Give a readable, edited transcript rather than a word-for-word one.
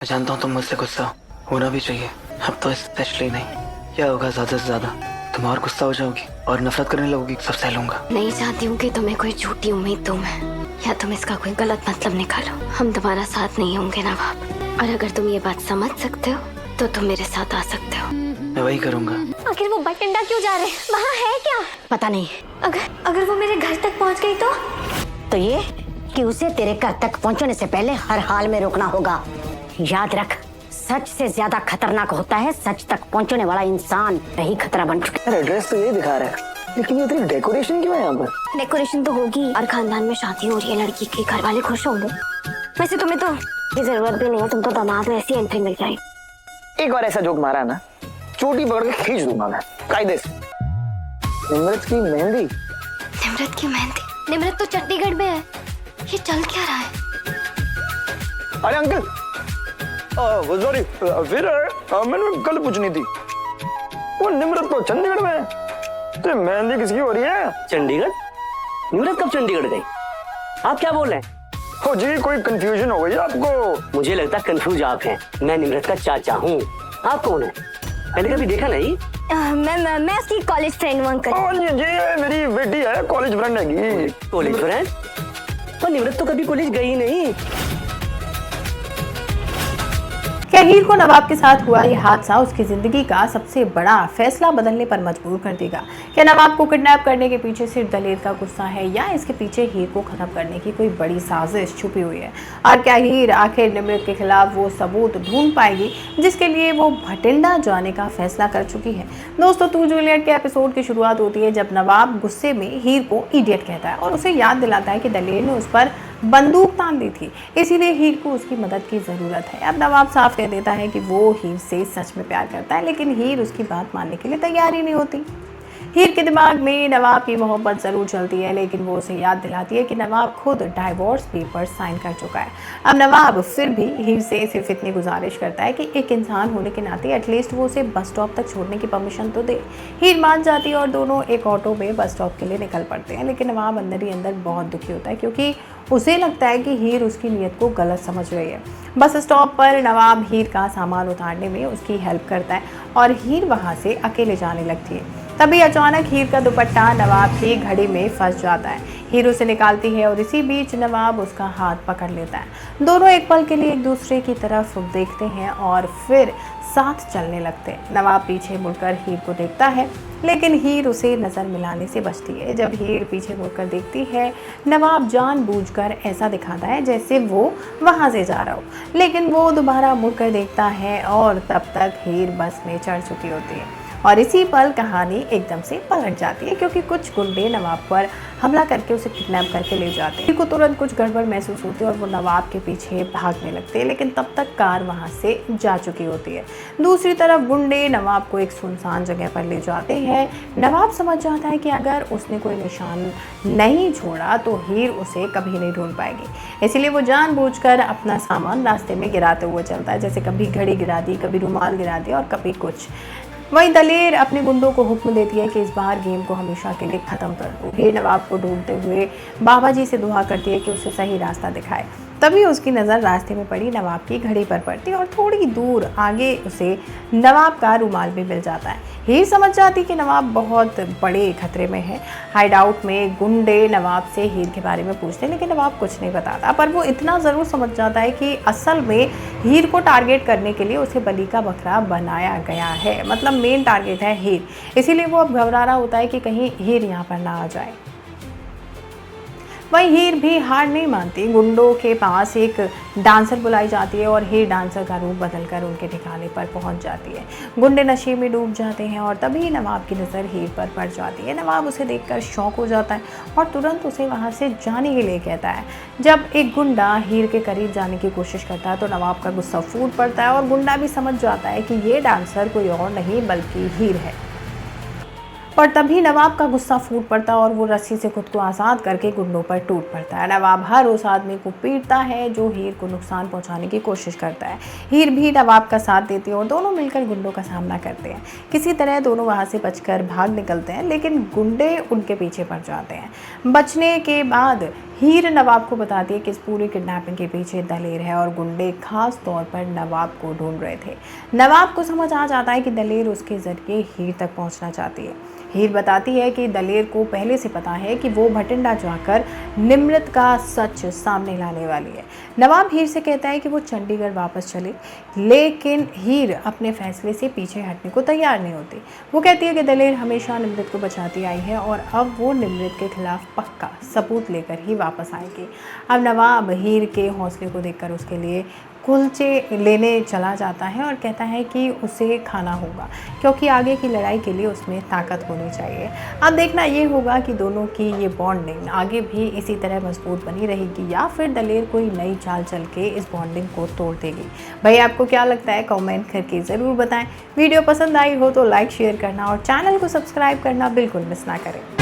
मैं जानता हूँ तुम मुझसे गुस्सा होना भी चाहिए, अब तो स्पेशली नहीं। क्या होगा ज्यादा से ज्यादा, तुम और गुस्सा हो जाओगी और नफरत करने लगोगी, सब सह लूंगा। नहीं चाहती हूँ कि तुम्हें कोई झूठी उम्मीद दूं मैं, या तुम इसका कोई गलत मतलब निकालो। हम तुम्हारा साथ नहीं होंगे नवाब, और अगर तुम ये बात समझ सकते हो तो तुम मेरे साथ आ सकते हो। मैं वही करूंगा। आखिर वो बठिंडा क्यों जा रहे हैं? वहाँ है क्या? पता नहीं। अगर वो मेरे घर तक पहुँच गई तो ये कि उसे तेरे घर तक पहुंचने से पहले हर हाल में रोकना होगा। याद रख, सच से ज्यादा खतरनाक होता है सच तक पहुंचने वाला इंसान। यही खतरा बन चुका है। एड्रेस तो यही दिखा रहा है, लेकिन ये इतनी डेकोरेशन क्यों है यहाँ पर? डेकोरेशन तो होगी, और खानदान में शादी हो रही है, लड़की के घर वाले खुश होंगे। वैसे तुम्हें तो ये जरूरत भी नहीं है, तुम तो दामाद में ऐसी एंट्री मिल जाएगी। एक बार ऐसा जोक मारा ना, चोटी पकड़ के खींच दूंगा मैं कायदे से। निम्रत की मेहंदी। निम्रत की मेहंदी? निम्रत तो चंडीगढ़ में है, ये चल क्या रहा है? अरे अंकल, सॉरी, फिर मैंने कल पूछनी थी, वो निम्रत तो चंडीगढ़ में है, तो मेहंदी किसकी हो रही है? चंडीगढ़? निम्रत कब चंडीगढ़ गई? आप क्या बोल रहे हैं? हो जी, कोई कंफ्यूजन हो गई आपको? मुझे लगता है कंफ्यूज आप हैं। मैं निम्रत का चाचा हूँ। आप कौन है? मैंने कभी देखा नहीं। मैं उसकी कॉलेज फ्रेंड हूँ अंकल। जी मेरी बेटी है, कॉलेज फ्रेंड है। College friend? पर निम्रत तो कभी कॉलेज गई नहीं। क्या हीर को नवाब के साथ हुआ ये हादसा उसकी जिंदगी का सबसे बड़ा फैसला बदलने पर मजबूर कर देगा? क्या नवाब को किडनैप करने के पीछे सिर्फ दलेर का गुस्सा है, या इसके पीछे हीर को खत्म करने की कोई बड़ी साजिश छुपी हुई है? और क्या हीर आखिर निम्रत के खिलाफ वो सबूत ढूंढ पाएगी जिसके लिए वो भटिंडा जाने का फैसला कर चुकी है? दोस्तों, तू जूलियट के एपिसोड की शुरुआत होती है जब नवाब गुस्से में हीर को इडियट कहता है और उसे याद दिलाता है कि दलेर ने उस पर बंदूक तान दी थी, इसीलिए हीर को उसकी मदद की ज़रूरत है। अब नवाब साफ कह देता है कि वो हीर से सच में प्यार करता है, लेकिन हीर उसकी बात मानने के लिए तैयार ही नहीं होती। हीर के दिमाग में नवाब की मोहब्बत ज़रूर चलती है, लेकिन वो उसे याद दिलाती है कि नवाब खुद डाइवोर्स पेपर साइन कर चुका है। अब नवाब फिर भी हीर से सिर्फ इतनी गुजारिश करता है कि एक इंसान होने के नाते एटलीस्ट वो उसे बस स्टॉप तक छोड़ने की परमिशन तो दे। हीर मान जाती है और दोनों एक ऑटो में बस स्टॉप के लिए निकल पड़ते हैं, लेकिन नवाब अंदर ही अंदर बहुत दुखी होता है क्योंकि उसे लगता है कि हीर उसकी नीयत को गलत समझ रही है। बस स्टॉप पर नवाब हीर का सामान उतारने में उसकी हेल्प करता है और हीर वहाँ से अकेले जाने लगती है। तभी अचानक हीर का दुपट्टा नवाब की घड़ी में फंस जाता है। हीर उसे निकालती है और इसी बीच नवाब उसका हाथ पकड़ लेता है। दोनों एक पल के लिए एक दूसरे की तरफ देखते हैं और फिर साथ चलने लगते हैं। नवाब पीछे मुड़कर हीर को देखता है, लेकिन हीर उसे नज़र मिलाने से बचती है। जब हीर पीछे मुड़कर देखती है, नवाब जानबूझकर ऐसा दिखाता है जैसे वो वहाँ से जा रहा हो, लेकिन वो दोबारा मुड़कर देखता है और तब तक हीर बस में चढ़ चुकी होती है। और इसी पल कहानी एकदम से पलट जाती है क्योंकि कुछ गुंडे नवाब पर हमला करके उसे किडनैप करके ले जाते हैं। हीर को तुरंत कुछ गड़बड़ महसूस होती है और वो नवाब के पीछे भागने लगते हैं, लेकिन तब तक कार वहाँ से जा चुकी होती है। दूसरी तरफ गुंडे नवाब को एक सुनसान जगह पर ले जाते हैं। नवाब समझ जाता है कि अगर उसने कोई निशान नहीं छोड़ा तो हीर उसे कभी नहीं ढूंढ पाएगी, इसीलिए वो जानबूझकर अपना सामान रास्ते में गिराते हुए चलता है। जैसे कभी घड़ी गिरा दी, कभी रुमाल गिरा दिया और कभी कुछ। वहीं दलेर अपने गुंडों को हुक्म देती है कि इस बार गेम को हमेशा के लिए ख़त्म कर दो। हीर नवाब को ढूंढते हुए बाबा जी से दुआ करती है कि उसे सही रास्ता दिखाए। तभी उसकी नज़र रास्ते में पड़ी नवाब की घड़ी पर पड़ती है और थोड़ी दूर आगे उसे नवाब का रुमाल भी मिल जाता है। हीर समझ जाती कि नवाब बहुत बड़े खतरे में है। हाइड आउट में गुंडे नवाब से हीर के बारे में पूछते हैं, लेकिन नवाब कुछ नहीं बताता, पर वो इतना ज़रूर समझ जाता है कि असल में हीर को टारगेट करने के लिए उसे बलि का बकरा बनाया गया है, मतलब मेन टारगेट है हीर। इसीलिए वो अब घबरा रहा होता है कि कहीं हीर यहाँ पर ना आ जाए। वहीं हीर भी हार नहीं मानती। गुंडों के पास एक डांसर बुलाई जाती है और हीर डांसर का रूप बदलकर उनके ठिकाने पर पहुंच जाती है। गुंडे नशे में डूब जाते हैं और तभी नवाब की नज़र हीर पर पड़ जाती है। नवाब उसे देखकर शॉक हो जाता है और तुरंत उसे वहां से जाने के लिए कहता है। जब एक गुंडा हीर के करीब जाने की कोशिश करता है तो नवाब का गुस्सा फूट पड़ता है और गुंडा भी समझ जाता है कि ये डांसर कोई और नहीं बल्कि हीर है। और तभी नवाब का गुस्सा फूट पड़ता है और वो रस्सी से खुद को आज़ाद करके गुंडों पर टूट पड़ता है। नवाब हर उस आदमी को पीटता है जो हीर को नुकसान पहुंचाने की कोशिश करता है। हीर भी नवाब का साथ देती है और दोनों मिलकर गुंडों का सामना करते हैं। किसी तरह दोनों वहां से बचकर भाग निकलते हैं, लेकिन गुंडे उनके पीछे पड़ जाते हैं। बचने के बाद हीर नवाब को बताती है कि इस पूरी किडनैपिंग के पीछे दलेर है और गुंडे खास तौर पर नवाब को ढूंढ रहे थे। नवाब को समझ आ जाता है कि दलेर उसके जरिए हीर तक पहुंचना चाहती है। हीर बताती है कि दलेर को पहले से पता है कि वो भटिंडा जाकर निमृत का सच सामने लाने वाली है। नवाब हीर से कहता है कि वो चंडीगढ़ वापस चले, लेकिन हीर अपने फैसले से पीछे हटने को तैयार नहीं होती। वो कहती है कि दलेर हमेशा निमृत को बचाती आई है और अब वो निमृत के खिलाफ पक्का सबूत लेकर ही वापस आएगी। अब नवाब हीर के हौसले को देखकर उसके लिए कुलचे लेने चला जाता है और कहता है कि उसे खाना होगा, क्योंकि आगे की लड़ाई के लिए उसमें ताकत होनी चाहिए। अब देखना ये होगा कि दोनों की ये बॉन्डिंग आगे भी इसी तरह मजबूत बनी रहेगी या फिर दलेर कोई नई चाल चल के इस बॉन्डिंग को तोड़ देगी। भाई आपको क्या लगता है, कमेंट करके ज़रूर बताएं। वीडियो पसंद आई हो तो लाइक शेयर करना और चैनल को सब्सक्राइब करना बिल्कुल मिस ना करें।